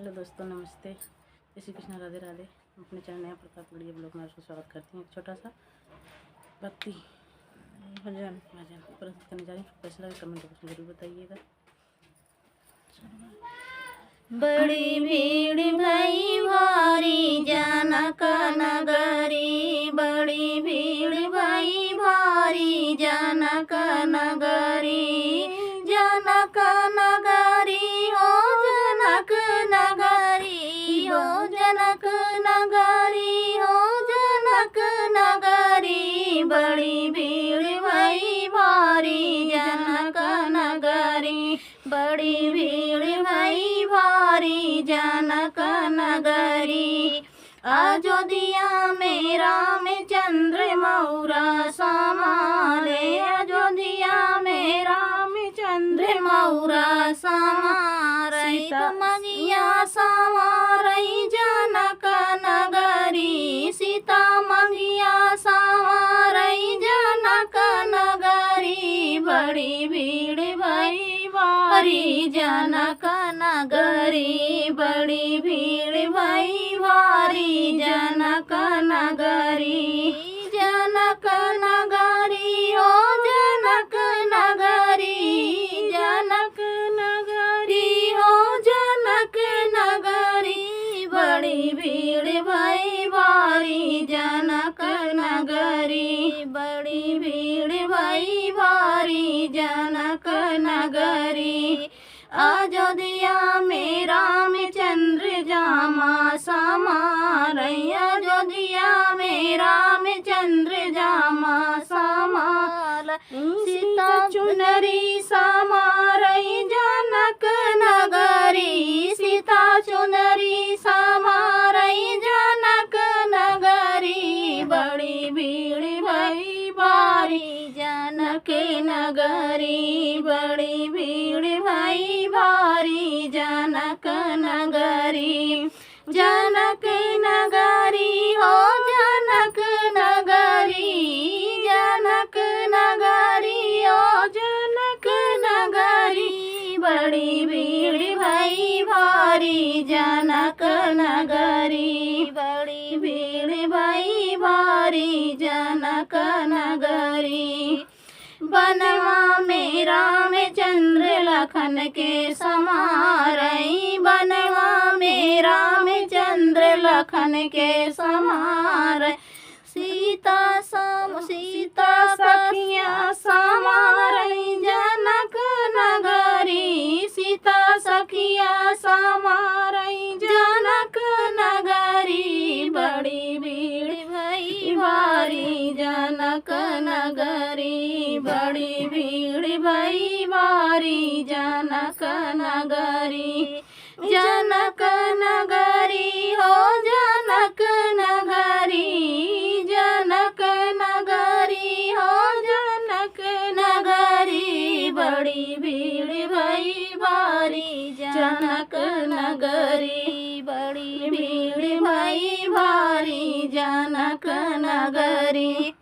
Hello दोस्तों, नमस्ते। जय श्री कृष्ण, राधे राधे। अपने चैनल नया प्रताप गढ़िया ब्लॉग में आपका स्वागत करती हैं। एक छोटा सा भक्ति भजन प्रस्तुत करने जा रही हूँ। कैसा लगे कमेंट बॉक्स में जरूर बताइएगा। बड़ी भीड़ भई भारी जनक नगरी, बड़ी भीड़ भई भारी जनक नगरी, जनक नगरी हो जनक नगरी, हो जनक नगरी, हो जनक नगरी, बड़ी भीड़ भई भारी जनक नगरी, बड़ी भीड़ भई भारी जनक नगरी। अयोध्या में रामचंद्र मौरा समारे, अयोध्या में रामचंद्र मौरा समारे, सीता मंगिया संवारई जनक नगरी, सीता मंगिया संवारई जनक नगरी, बड़ी भीड़ भई भारी जनक नगरी, बड़ी भीड़ भई भारी जनक नगरी, जनक नगरी हो जनक नगरी, जनक नगरी हो जनक नगरी, बड़ी भीड़ भई भारी जनक नगरी, बड़ी भीड़ भई भारी जनक नगरी। अयोध्या में रामचंद्र जामा समारई, अयोध्या में रामचंद्र जामा समार, सीता चुनरी समारई जनक नगरी, सीता चुनरी समारई जनक नगरी, बड़ी भीड़ भई भारी जनक नगरी, बड़ी भीड़ भई भारी जनक नगरी, जनक नगरी हो जनक नगरी, जनक नगरी हो जनक नगरी, बड़ी भीड़ भई भारी जनक नगरी, बड़ी भीड़ भई भारी जनक नगरी। बनवा में रामचंद्र लखन के समारई, बनवा में रामचंद्र लखन के समार, सीता सखिया समारई जनक नगरी, सीता सखिया समारई जनक नगरी, बड़ी भीड़ भई भारी जनक नगरी, बड़ी भीड़ भई भारी जनक नगरी, जनक नगरी हो जनक नगरी, जनक नगरी हो जनक नगरी, बड़ी भीड़ भई भारी जनक नगरी, बड़ी भीड़ भई भारी जनक नगरी।